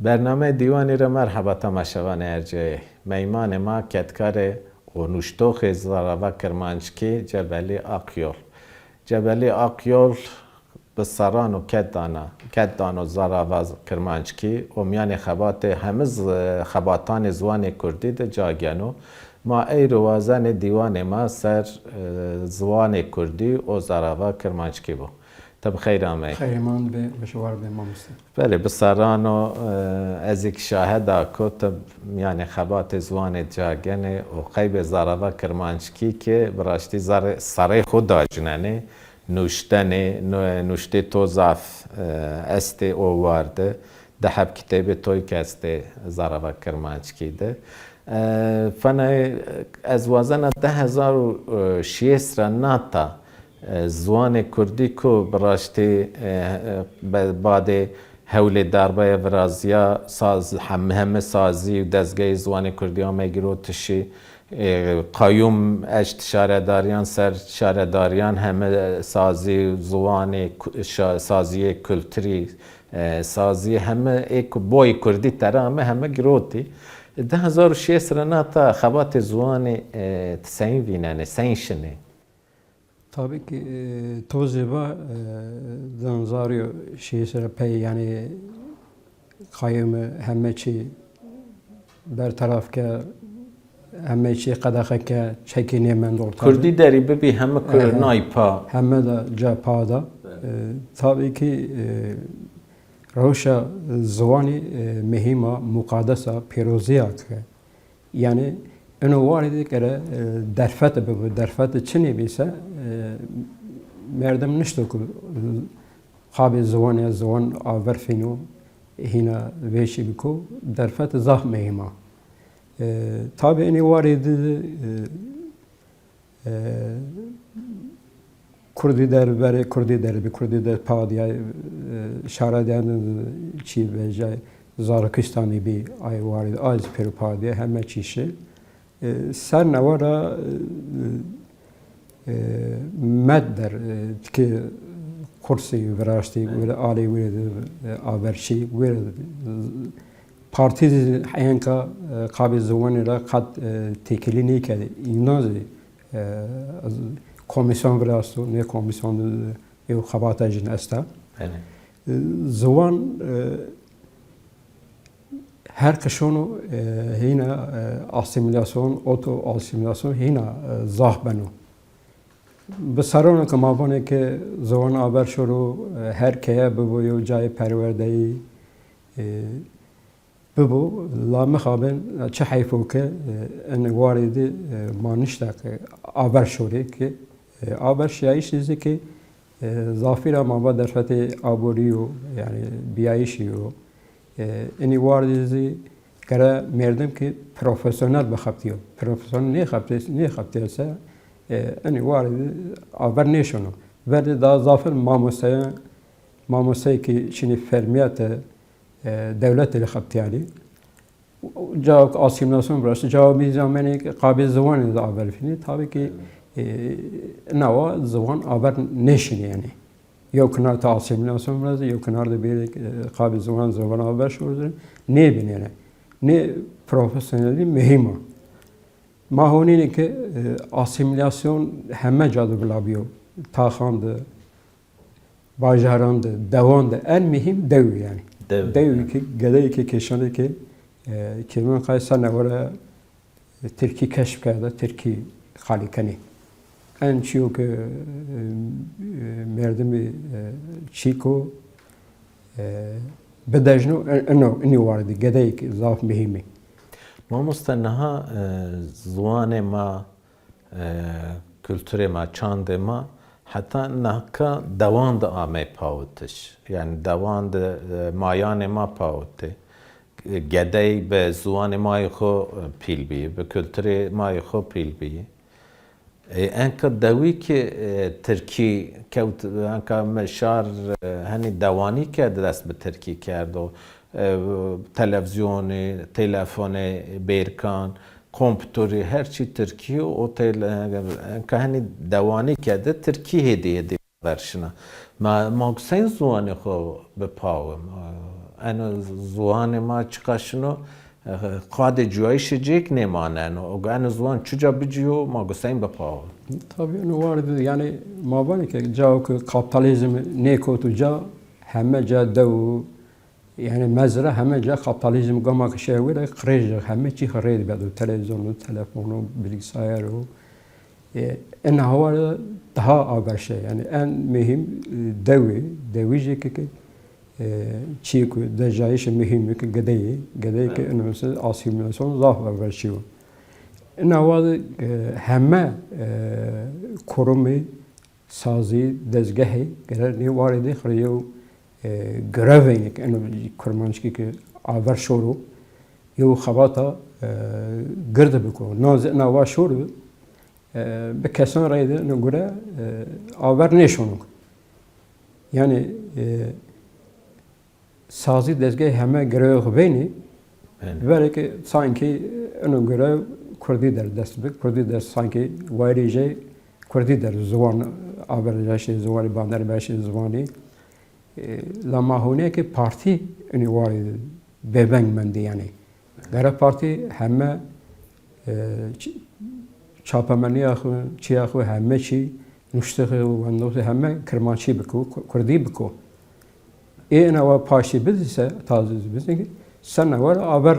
برنامه دیوانی را مرحبا تماشاوان ارجای میمان ما کتکار و نشتوخ زراوا کرمانشکی جبلی آقیول. جبلی آقیول به سران و کت دانا زراوا کرمانشکی و میان خبات همه خباتان زوان کردی ده جاگنو ما ای روازن دیوان ما سر زوان کردی و زراوا کرمانشکی بود. طب خیر آمد. خیر مان به مشوار به ما مستم. بله بسران و از یک شاهد کتب یعنی خبات زوان جاگنه و قیب زراوا کرمانشکی که براشتی سر خود داجننه نوشته توزاف است او وارده ده حب کتاب توی که است زراوا کرمانشکی ده فنه از وزن 10,600 ناتا زوان کردی کو براشتی بعد حول دربای ورازیا ساز همه سازی و دزگاه زوان کردی ها میگیرو تشی قیوم اشت شارداریان سر شارداریان همه سازی زوان سازی کلتری سازی همه ایک بوی کردی ترا همه گروتی 10,600 ناتا خبات زوان تسعین ویننه سینشنه Tabii ki tozeba zanzaryo şeysere pey yani kayımı hemmeçi bertaraf ke hemmeçi kadaka ke çekini men dol. Kurdi deri bebi hemme kur naypa. Hemme de cepada. Tabii ki roşa zvani mehima muqaddesa piroziya ke yani Onu var idi ki derfet bu derfet çini bise merdem nişto ku qabi zvan averfinu hina veşi biku derfet zah mehima tabi ini var idi Kurdi der padiya şaradayan çi ve Zarakistani bir ay var idi az per padiya hemme çişi سر نوارا مدر که kursi وراشتی ولی آلی ولی آورشی ولی پارتی حیانکا قابل زمانی را قد تکیلی نیکرد اینازی کمیسیون وراستو نه کمیسیون یو خبات جن استا زوان her kışonu hina asimilasyon, oto asimilasyon hina zah benu. Besarona که مابونه که زوان آور شروع هر که ببویو جای پروردهی ببو لا مخابن چه حیفو که ان واردی ما نشته که آور شوری که آور شیعی چیزی که زافیر ما با درفت آبوریو یعنی بیایشیو اینی واردی کرده مردم که پروفسیونل بخوابتیو پروفسیونل نه خبتی سه اینی واردی آور نشونو ولی دا زافر ماموسایی که چنین فرمیت دولت خبتیانی جاک آسیمناسیون براش جوابی زمانی که قابل زبانی دا آور فینی تابی که نوا زبان آور نشینی یعنی یا کنار تا آسیمیلاسیون برازه یا کنار ده بیر قابل زبان آور شورده نه بینیره نه پروفسیونلی مهمه ما هونینه که آسیمیلاسیون همه جادو بلابیو تاخان ده باجهران ده دوان ده en mühim dev yani dev ki gede ki keşanı ki kimin kaysa ne var Türkiye keşf kayda Türkiye halikani en çok merdemi çiko بدجنو انه وارد گدایک ضعف مهمه ما مستنها زوان ما kültüre ma çand ma hatta nahka devan da ame pautiş yani devan da mayan ma pauti geday be zuan ma xo pilbi be kültüre ma xo pilbi انکه دوی که ترکی کود انکه مشار هنی دوانی که دست به ترکی کرد و تلویزیون تلفن بیرکان کامپیوتری هر چی ترکی و انکه هنی دوانی کرده ترکی هدیه دی ورشنا ما گسین زوانی خو به پاوم ان زوان ما چقاشنو قاد جوایش جیک نمانن و ان زوان چجا بجیو ما گستیم بپاو tabii onu vardı yani mabani ki ca ki kapitalizm ne kotu ca hemme ca dev yani mezra hemme ca kapitalizm gama ki şey var kırıcı hemme çi kırıcı bedu televizyonu telefonu bilgisayarı en hava daha haber şey yani en mühim devi ki çi ku dejayış mühim ki gedeyi ki mesela asimilasyon zaf haber şey نواد همه کرومی سازی دزگهی گرر نیواردی خریو گروهینی که اینو کرمانشکی که آور شورو یو خواتا گرد بکو نوا شورو به کسان رایده نگوره آور نشونو yani sazı dezgahı همه گروه بینی ولی که sanki اینو göre Kurdi der dest bik, Kurdi der sanki vayrıca Kurdi der zvan averajı zvanı bandar başı zvanı la mahune ki parti ünü var bebeng mendi yani. Gara parti hemme çapamani axu çi axu hemme çi nuşteği ve notu hemme kermançı biku Kurdi biku. Ena ve paşi bizse taziz bizse sen var aber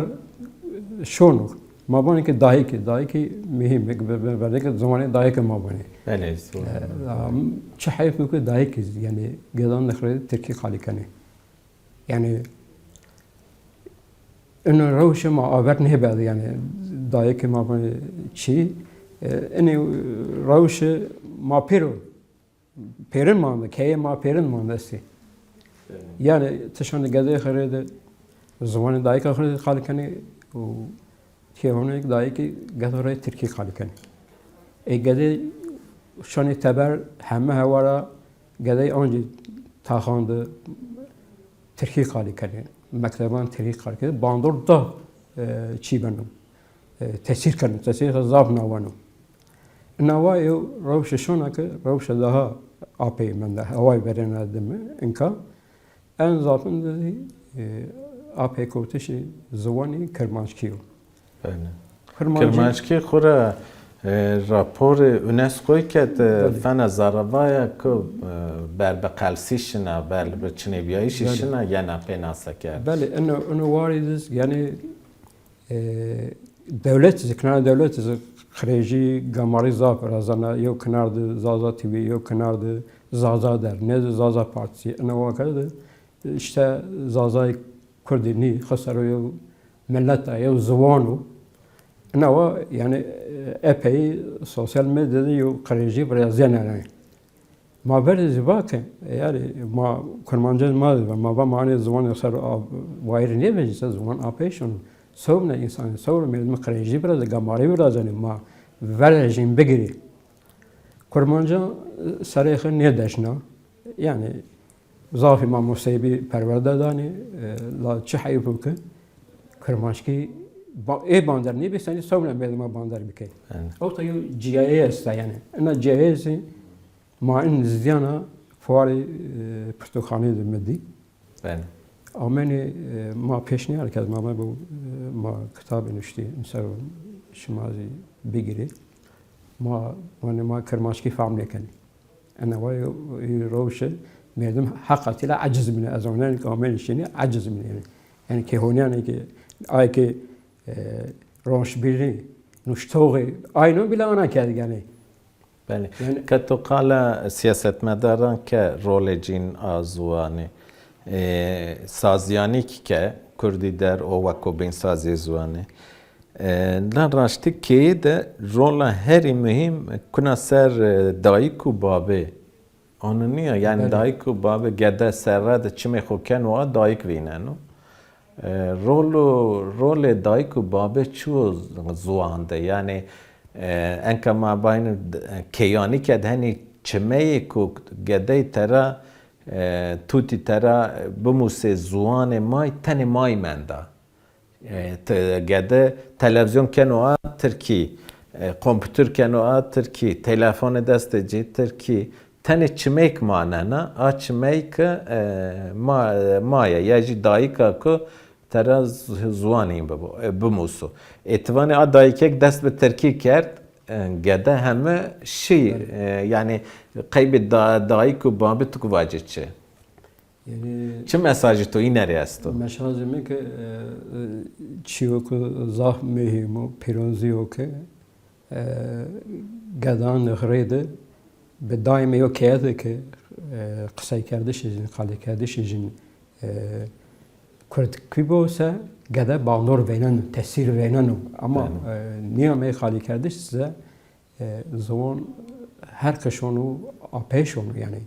şonu مابانی که دایی که مهم برای که زمانی دایی که مابانی. بله. چه حیف میکنه دایی که یعنی گذان نخرید ترکی خالی کنه. یعنی این روش ما آور نه بعد یعنی دایی که مابانی چی؟ این روش ما پیرن مانده که ما پیرن مانده است. یعنی تشان گذای خرید زمانی دایی که خرید خالی کنه و که اونه دایی که گذاره ترکی خالی کنه. گذای شانی تبر همه هوارا گذای آنجی تاخانده ترکی خالی کنه. مکتبان ترکی خالی کنه. باندور دا چی بنو تاثیر کنه. تاثیر خزاب نوانو. نوا یو روش شونه که روش daha آپی من ده هوای برن ادمه انکا ان زافن دی آپی کوتشی زوانی کرمانشکیو. کرمانشکی خوره راپور اونسکوی که فن زاربای که بر بقلسیش نه بر بچنی بیایشش نه یا نه پناسه کرد. بله اینو واردیز یعنی دولت کنار دولت خریجی گماری زاف رازنا یو کنار زازا تیوی یو کنار زازا در نه زازا پارتی اینو واکرد işte زازای کردی خسرو ملت یو زوانو نوا yani epey sosyal medyada yo kredi braziliana ma verdi bakın yani ma kurmancı ma mani zaman yoksa vayr ne vecise zaman apation sovna insan sovna mi kredi biraz gamari biraz yani ma verjin begiri kurmancı sarıxı ne deşna yani zafi ma musibi perverde dani la çihayıp ki kurmançki bandar niye seni savunma bedema bandar bike. O da yo CIA است yani. Ana CIA ma in ziyana fuari pırtokhanı demedi. Ben. Ameni ma peşni herkes ma bu ma kitabı nüşti insan şimazi bigiri. Ma kermaşki famle kani. Ana vay roşe merdim hakikatiyle aciz min azamnen kamel şini aciz min yani. Yani ki honiyane ki ay ki راشبیری نشتوقی aynı bile ana کرد yani. بله. که تو قال سیاستمداران که رول جین آزوانی سازیانی که کردی در او وکو بین سازی زوانی لان راشتی که ده رول هری مهم کنه سر دایکو بابه آنو نیا یعنی دایکو بابه گده سرده چی میخوکن و دایک ویننو رول دایکو بابه چو زوانده یعنی انکه ما باین کیانی که دهنی چمه کو گده ترا توتی ترا بموسه زوان مای تن مای منده گده تلویزیون کنوه ترکی کامپیوتر کنوه ترکی تلفن دست جی ترکی تنه چمیک مانه آ چمیک مایا یا جی دایکا که ترا زوانیم بموسو اتوان آ دایکک دست به ترکی کرد گده همه شی yani قیب دایک و بابت کو واجد چه Yani چه مساجی تو این نری است mesajımı ki çiyo ki zah mühim o pironzi o ki gadan nıhrede به daimi o kıyade ki kısay kardeşizin, kale kardeşizin Kurd kübose gada bağnor veynan, tesir veynan ama niyame kale kardeş size zaman her kışonu apeş onu yani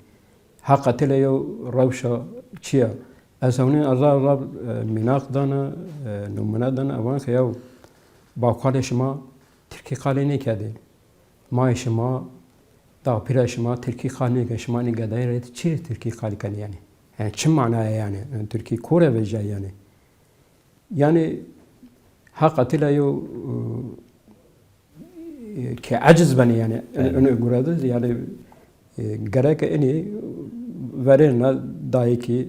hakikaten yo ravşa çiya اسونی ازار راب مناق دانه نمونه دانه اوان که یو با کار شما ترکی خالی نکردی ما شما دا پیرا شما ترکی خالی نکردی شما نگدایی رید چی ترکی خالی کنی یعنی چه معناه یعنی ترکی کوره وجه یعنی حقیقتا یو که عجز بنی یعنی اونو گراده یعنی گره که اینی ورنا دایی که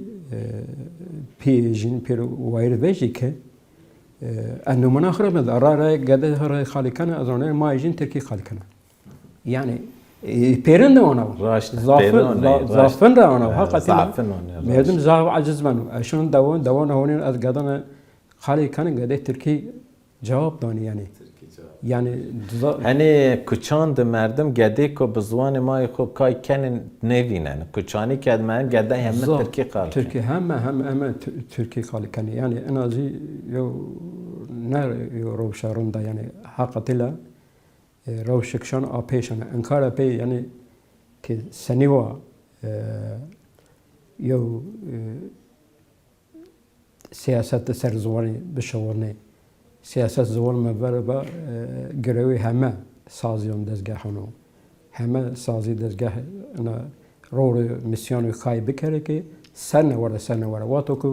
پیجین پیرو وایر ویجی که انو من آخر من رای گده هر خالی کنه از آنها ما ایجین ترکی خالی کنه یعنی پیرن ده آنها زافن ده آنها حقیقتا میادم زاف عجز منو اشون دوان هونین از گدان خالی کنه گده ترکی جواب دانی yani hani kuçan merdim gede ko bizwan ma xo kay kenin nevinen kuçani kedmen gede hemen Türkiye kal Türkiye hemen Türkiye kal yani yani en azı yo ner yo rovşarında yani hakikaten rovşikşan apeşan Ankara pe yani ki seniva yo siyasette serzwani bişawarne siyaset زوال مبره با گروی همه سازیان دزگاه هنو همه سازی دزگاه انا رول میسیونی خای بکره که سر نوره واتو که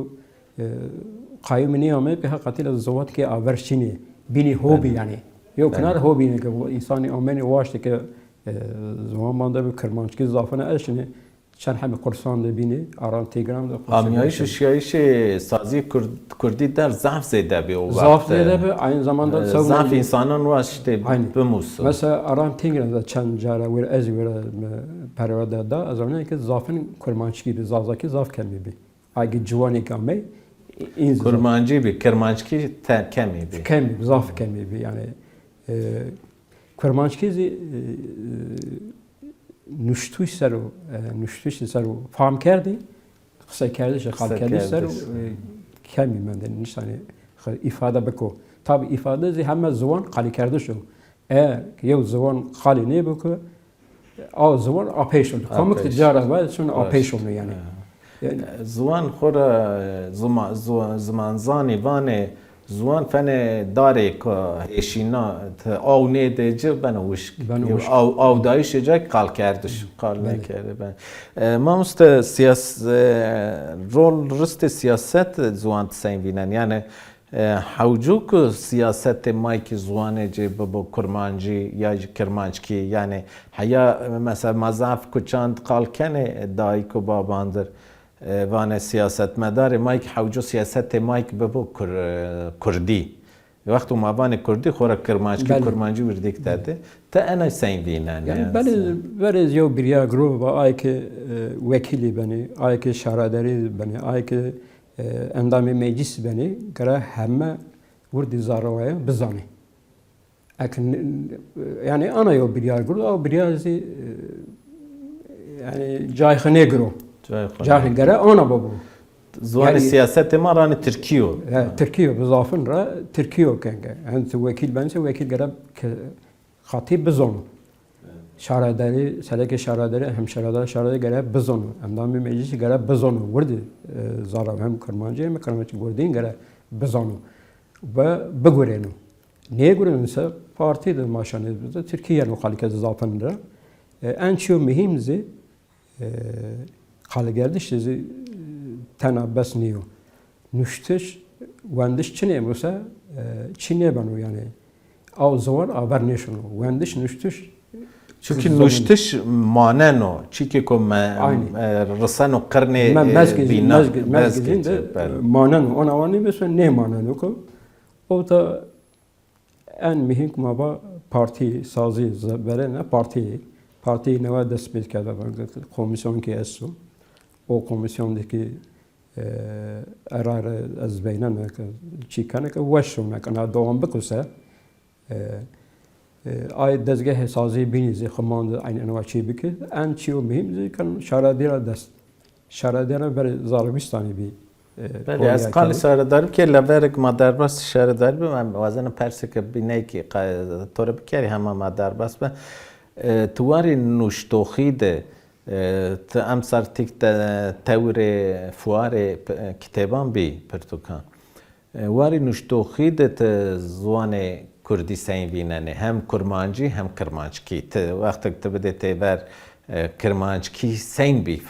قایم نیامه که حقیقتا زوات که آورشینی بینی هوبی یعنی یو کنار هوبی نه که انسانی آمنی واشته که زمان مانده به کرمانچکی زافنه اشنه چند همه قرصان دبینی آرام تیگرام ده آمیایش و شیایش سازی کردی در ضعف زده به او ضعف زده به این زماندا ضعف انسانان واسطه بموس مثلا آرام تیگرام ده چند جاره ور از ور پرواده ده از اونه که ضعفن کرمانچکی به زازاکی ضعف کمی بی اگه جوانی کمی این کرمانچی بی کرمانچکی کمی بی ضعف کمی بی یعنی کرمانچکی نشتوش سر و فهم کردی خسای کردش خال کردش سر و کمی من در نشانه ifade بکو tabi ifade زی همه زبان خالی کرده شو که یو زبان خالی نه بکو آ زبان آپیشون کامک تجاره باید چون آپیشون یعنی زبان خور زمان زانی وانه زوان فن داره که اشینا آو نه دیجه بنوش آو دایش جای قال کردش قال نکرده بن ما مست رول رست سیاست زوان تسین بینن یعنی حوجو که سیاست مایک زوانه جه با کرمانجی یا کرمانچکی یعنی حیا مثلا مذهب کچاند قال کنه دایی که با باندر وان سیاست مدار مایک حوجو سیاست مایک ببو کردی وقت ما وان کردی خورا کرمانچی وردیک داده تا انا سین بینن بله یو بریا گروه با آی که وکیلی بنی آی که شهرداری بنی آی که اندام مجلس بنی کرا همه وردی زاروای بزنی اکن yani ana yo بریا گروه او بریا زی yani جای خنه گروه جاهل جرا أنا بابو زوان يعني السياسات ما راني تركيو تركيو بضافن را تركيو كان أنت وكيل بنسى وكيل جرا خطيب بزون شهرداری سلک شهرداری هم شهرداری جرا بزون امدام مجلس جرا بزون ورد زارا هم کرمانجی هم کرمانجی وردین جرا بزون و بگورینو نیگورن مثلا پارتی در ماشانه بزن ترکیه نخالی که زافن را انچیو مهم زی خاله گردش چیزی تنها بس نیو نشتش وندش چنه مثلا چینه بنو یعنی او زوار آور نشونو وندش نشتش Çünkü nuştış manen o. Çünkü rısan o karne bina mezgizin de manen ona vani mesela ne manen o? O da en mühim maba parti sazı verene parti neva despet kada komisyon ki esso o komisyondaki erar az beynana çikane ki veşme kana devam bikose ay dezgah sazı binizi xamand aynı anvaçı bike en çiyo mühim kan şaradira dest şaradira ver Zarabistani bir بله از قال سرداری که لبرگ مادرباس شهرداری به من وزن پرسه که بینه که طور بکری همه مادرباس به تواری نوشتوخیده تا امسر تک تور فوار کتابان بی پرتوکان واری نوشتوخیده تا زوان کردی سین بیننه هم کرمانجی هم کرمانچکی وقتی که بده تیبر کرمانچکی سین بی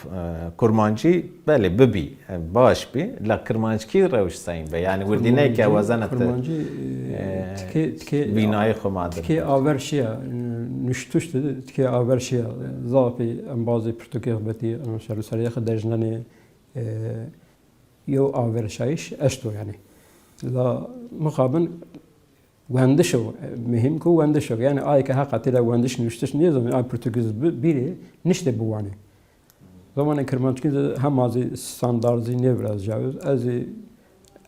کرمانچی بله ببی باش بی لا کرمانچکی روش سین بی یعنی وردینه که وزنت بینای خماده تکی آورشیا نشتوش ده تکی آورشیا زافی انبازی پرتوکی بتی انشالله سریع خداجنانی یو آورشایش اشتو یعنی لا مقابل وندشو مهم کو وندشو yani ay ki hakikaten vendiş nüştüş niye zaman ay Portekiz biri nişte bu vani zamanı kırmançki hem az standartı ne biraz cavuz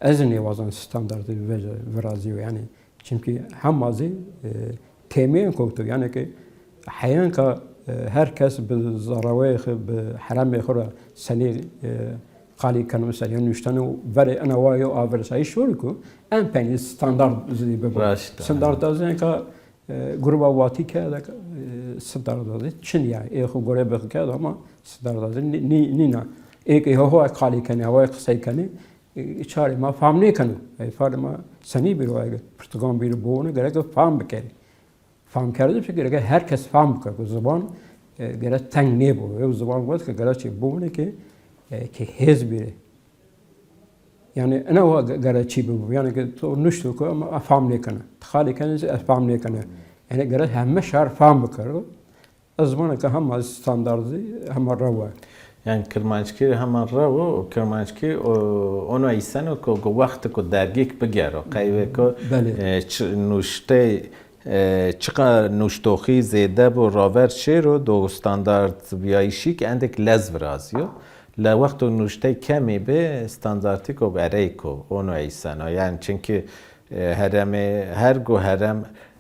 az ne vazan standartı biraz yani çünkü hem az temin koktu yani ki hayan ka herkes bir zaravayı bir haram ykhora seni قالی کنم مثلا نوشتن و ولی انا وایو آورسایی شروع کو ام پنی استاندارد زدی ببر استاندارد دازن که گروه واتی که استاندارد دازی چن يعني ای خو گروه بخ که اما استاندارد دازی نی نه ای هو قالی کنی هوا قصه کنی چاره ما فهم نکنه ای فهم ما سنی بیروی پرتغال بیرو بونه گره که فهم بکری فهم کرده چه گره herkes فهم بکنه زبان گره تنگ نیبو زبان بود که گره چه بونه که حزبی yani أنا هو قرأت شيء بمو يعني نشتو كو أفهم نيكنا تخالي كان أفهم نيكنا يعني قرأت هم شهر فهم بكرو أزمانه كهم استانداردي هم الروا yani کرمانچکی همان رو کرمانچکی اونو ایسانو که وقت که درگیک بگیرو قیوه که نوشته چقدر نوشتوخی زیده و راور چه رو دو استاندارد بیایشی که اندک لزو رازیو لوقت نوشته کمی به استانداردی کو برای کو اونو ایسنا یعنی چونکه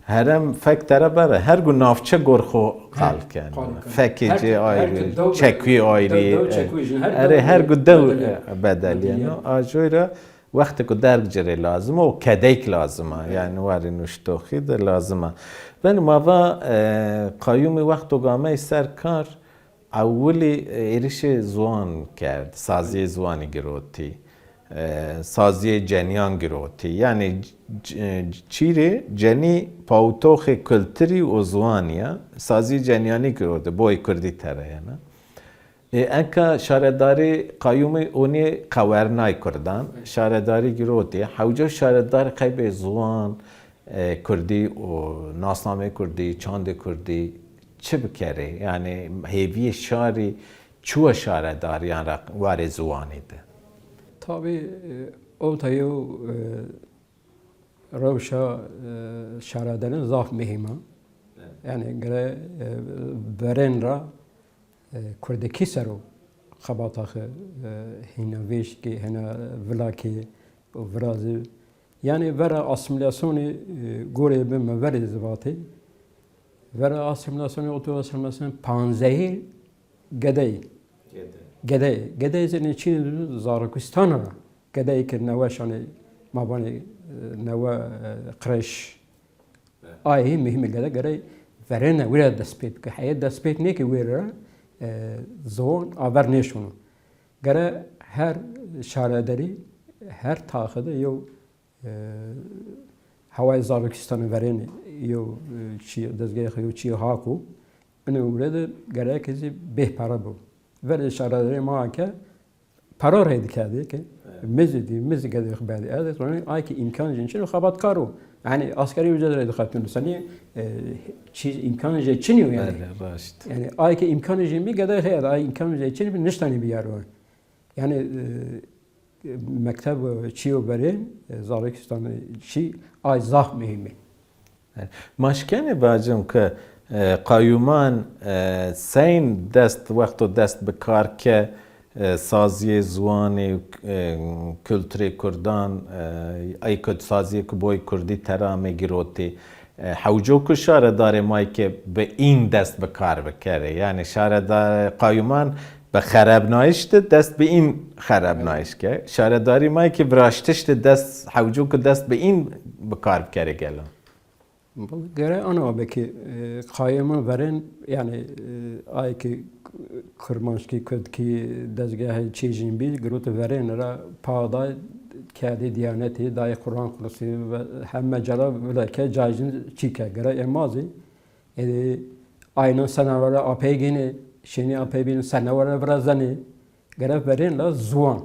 هرم فکر بره هر گو نافچه گرخو خلق کنه فکیجی آیری چکوی آیری هر گو دو بدلی یعنی آجوی را وقتی که درک جره لازمه و کدیک لازمه یعنی واری نوشتوخی ده لازمه بنی ما قیومی وقت و گامه سرکار اولی ایرش زوان کرد سازی زوانی گروتی سازی جنیان گروتی یعنی چیره جنی پاوتوخ کلتری و زوانیا سازی جنیانی گروته بوی کردی تره یعنی انکا شارداری قیومی اونی قورنای کردن شارداری گروتی حوجه شاردار قیب زوان کردی و ناسنامه کردی چاند کردی چه بکره یعنی هیوی شاری چو شارداریان را وار زوانی ده tabi o tayo روشا شاردارن زاف مهمه yani gre beren ra kurdeki sero xabataqı hina veşki hina vlaki vrazi yani vera asimilasyonu gore be meveri zivati vera asimilasyonu oto asimilasyonu panzehir gedey zeni Çin Zarakistan'a gedey ki nevaşani mabani neva kreş ay mühim gedey verene vira despet ki hayat despet ne ki vira zon aver neşunu gere her şaradari her taxıda yo havay Zarakistan'ı verene yo çi dezgah yo çi haku ene urede gere ki be para bu ve şaradari ma ki para reydi kedi ki mezi kedi xbedi az yani ay ki imkan için xabat karo yani askeri ücret reydi xatun seni çiz imkan için yani yani ay ki imkan için bir kadar hayat ay imkan için bir niştani bir yer var yani mektep çiyo berin Zarekistan'ı çi ay zah mühimi مشکنه باجم که قایومان سین دست وقت دست بکار که سازی زوانی کلتری کردان ای کد سازی که بوی کردی ترامه گیروتی حوجو که شاره داره مایی که به این دست بکار بکره یعنی شاره داره قایومان به خراب نایشت دست به این خراب نایش که شاره داری مایی که براشتشت دست حوجو که دست به این بکار بکره گلن Göre ana belki kayımı veren yani ay ki kurmanşki kötki dezgahı çizim bir grutu veren ra pağda kâdi diyaneti dahi Kur'an kursu ve hem mecala böyle ki caizin çike göre emazi aynen senavara apey gene şeni apey bin senavara birazani göre veren la zuan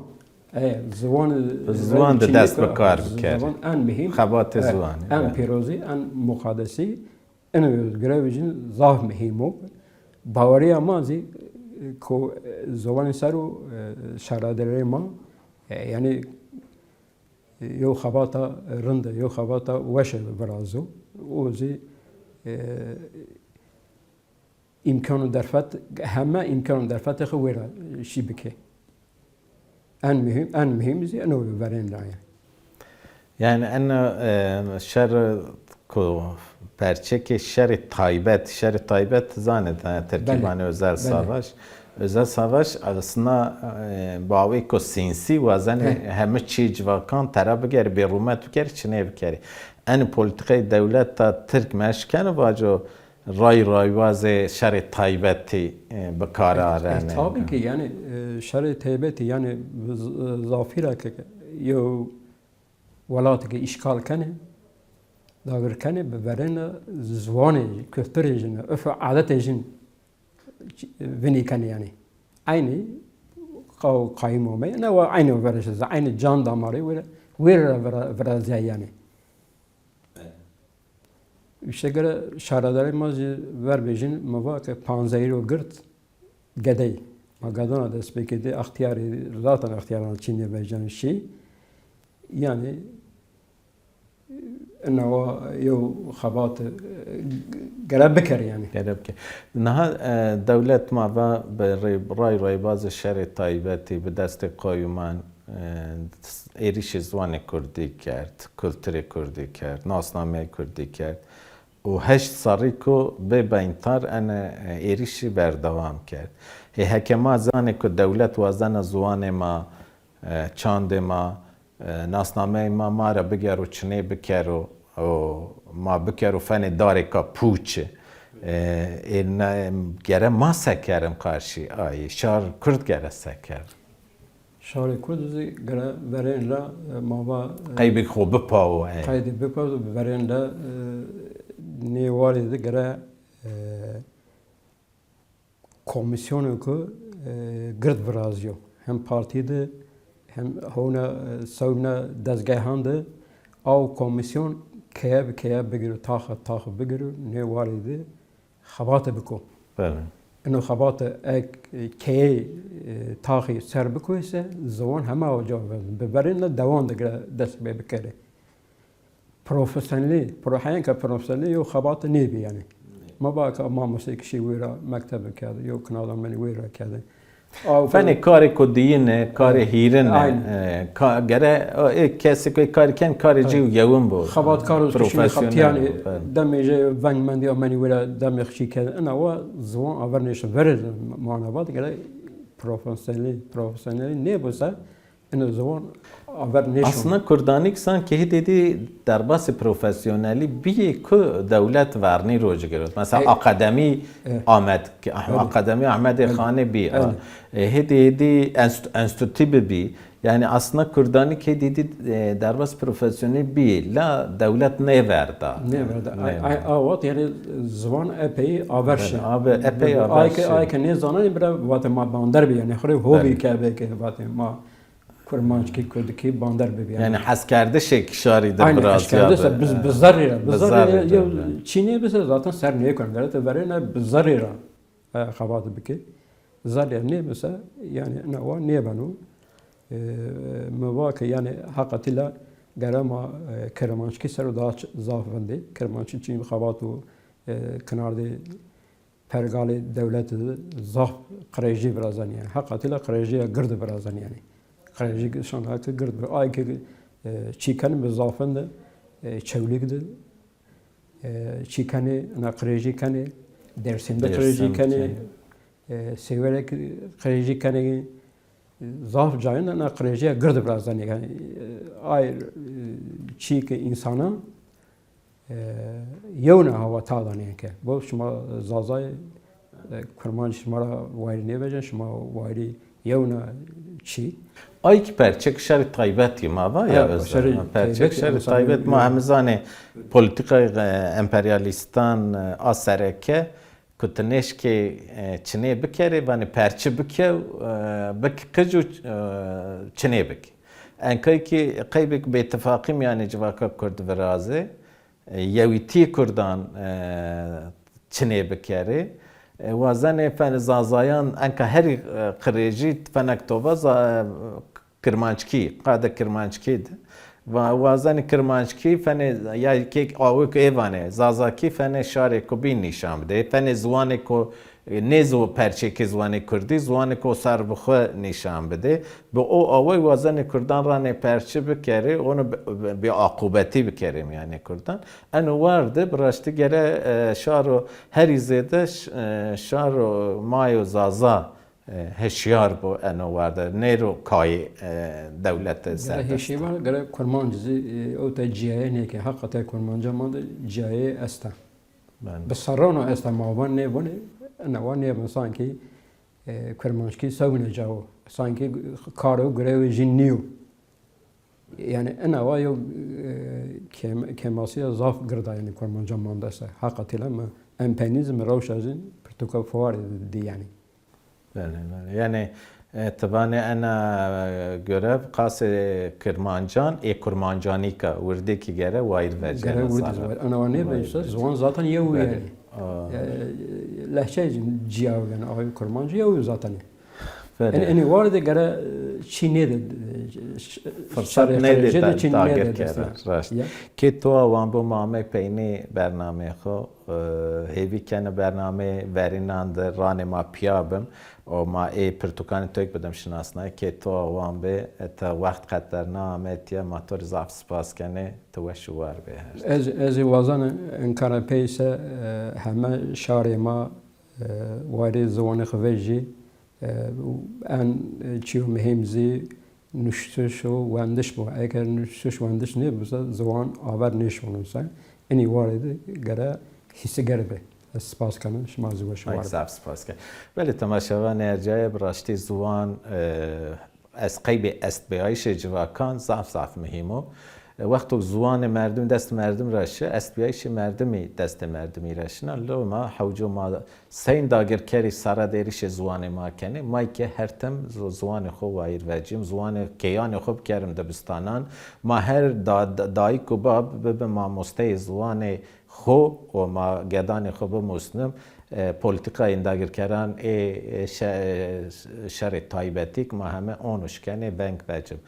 زوان ده دست بکار بکر زوان ان مهم خبات زوان ان پیروزی ان مقدسی اینو گرویجین ضعف مهمو باوری امازی کو زوان سرو شرادره ما yani یو خباتا رنده یو خباتا وشه برازو اوزی imkanı derfet همه imkanı derfet خویرا شی بکه en mühimiz yani o veren yani. Yani en şer ko perçeki şer taybet zannet terkibane özel savaş. Özel savaş aslında bavi ko sinsi ve zane hem çiğ vakan taraf ger bir rumet ger çine bikeri. En politikayı devlet ta Türk meşken vaco ray vazı şer taybeti bekara arane. Tabii ki yani şer taybeti yani zafira ki yo velat ki işgal kane dağır kane beverene zvanı kültürejine öf adetejin vini kane yani aynı qaim olmaya ne var aynı verişiz aynı can damarı vera yani İşte göre şaradarı mazı verbejin mavak panzayro girt gedey. Magadona da spekedi ihtiyarı zaten ihtiyarın Çin'de vereceğin şey. Yani انه يو خبات قرب بكر يعني قرب بكر نها دولت ما راي باز الشر طيبتي بدست قایومان ایریش زوان کردی کرد کلتور کردی کرد ناسنامه کردی کرد و 8 سالی کو به بینتر ان ایریشی بردوام کرد حکما زانه که دولت وزن زوان ما چاند ما ناسنامه ما را بگر و چنه بکر و ما بکر و فن داره که پوچه این گره ما سکرم قارشی آی شار کرد گره سکر شار کرد گره برین را ما با قیبی خوب بپاو قیبی بپاو برین را نیواری گره komisyonu که گرد برازیو هم پارتی ده هم هونا سونا دزگاهان ده او komisyon که بگیرو تاخ بگیرو نیواری ده خبات بکو بله اینو خبات که تاخی سر بکویسه زوان همه آجا ببرین دوان ده دست بکره پروفسیونلی که پروفسیونلی یو خبات نیبی یعنی ما باید ما موسیقی شی ویرا مکتب کرده یا کنادا منی ویرا کرده فن کار کدینه کار هیرنه گره کسی که کار کن کار جیو یوم بود خبات کارو پروفسیونلی دمیجه ونگ مندی منی ویرا دمیخ چی کرده انا و زوان آورنش ورد معنوات گره پروفسیونلی نیبوسه اینو زوان aslında Kurdanik sanki dedi derbası profesyoneli bir ku devlet verni roju görüyor. Mesela akademi Ahmet Xane bir. Hedi enstitü bir Yani aslında Kurdani ki dedi derbas profesyonel bir la devlet ne verdi? Ne verdi? Avat yani zaman epey averşi. Abi epey averşi. Ay ki ne zanen bira vate ma bandar bi yani xure hobi ke be ke vate ma kurmançki kurdki bandar bi Yani haskerde şaride biraz aynı askerde biz zarira Bizarre, ya Çin'e mesela zaten ser ne kan galet verene bizarira xabat bike zarira ne mesela yani ne var ne banu مواقع yani hakikatiyle gerama Kermançki seruda zafende Kermançki için xabatu kenarda pergali devleti zaf qreji birazdan yani hakikatiyle qrejiye girdi birazdan yani qreji şan hakı girdi ay ki çikan be zafende çevlikdi çikani na qreji kani dersinde qreji kani severek qreji kani zaf cayın na qrejiye girdi birazdan yani ay çi ki insana yevna hava tadan yani bu şuma zazay kurman şuma vayri ne vejen şuma vayri yevna çi ay ki perçek şer taybet ma va ya perçek şer taybet ma hemzane politika emperyalistan asereke kutneş ki Çin'e bikere bani perçi bike bik kıcı Çin'e bik. Enkay ki kaybek be ittifakım yani civaka Kurd ve razı yeviti Kurdan Çin'e bikere وازن فن زازایان انکه هر قریجی فنکتوبه کرمانچکی قاعده کرمانچکی و وازن کرمانچکی فن یا که آوک ایوانه زازاکی فن شاره کو بین نشان بده فن زوانه کو نزو پرچه که زوانه کردی زوانه کو سر بخو نشان بده به او آوی وازن کردان رانه پرچه بکره اونو به عقوبتی بکریم یعنی کردان انو وارده براشتی گره شارو هری زده شارو مایو زازا هشیار بو انو وارده نیرو کای دولت سرد هشی var gere kurmancı o da cihaye ne ki hakikaten kurmancı manda cihaye asta بسرانه است ماوان نه ونه نوانه من sanki kurmançki savunacak sanki karo grev jinniyo yani ana vayo kemasiya zaf gırda yani kurmancı mandasa hakikaten ama empenizm ravşazın protokol fuar dedi yani yani tabanı ana görev qas Kirmancan Kurmancanika vurdaki gere vayr vecene ana ne beyse zvan zaten yev yani lehçe ciyav yani ay Kurmancı yev zaten yani vardı gere Çin'e de fırsat ne de dagir kere ki to avan bu mame peyni bername xo hevi kene bername verinand ranema piyabım و ما ای پرتوکان توی بدم شناسنای که تو وام به تا وقت قطر نامتیه ماتور زاف سپاس کنه تو شوار به از وزن انکار پیسه همه شهر ما وارد زوان خویجی ان چیو مهمزی نشتش و وندش با اگر نشتش وندش نه بسا زوان آور نشونسه اینی وارد گره حس گربه سپاس کنم شما زوج شوار سپاس کنم ولی تماشاوان ارجای براشتی زوان از قیب است بیایش جواکان زاف مهمه وقتی زوان مردم دست مردم راشه است بیایش مردمی دست مردمی راشن لو ما حوجو ما سین داگر کری سارا دیریش زوان ما کنه ما که هر تم زوان خو وایر وجیم زوان کیان خوب کردم دبستانان ما هر دای کوباب به ما مسته زوان خو و ما گدان خوب مسلم politika indagir keran şer taybettik ma heme onuş kene bank vecim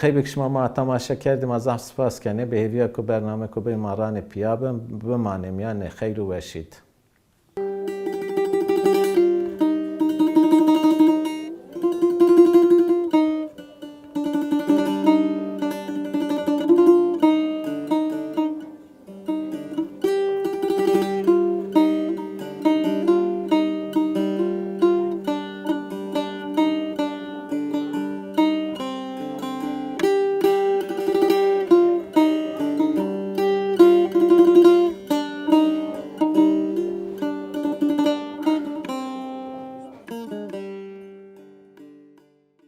قیبک شما ما تماشا کردیم از سپاس کنه به هویه کو برنامه کو به ماران پیابم بمانیم یعنی خیر و وشید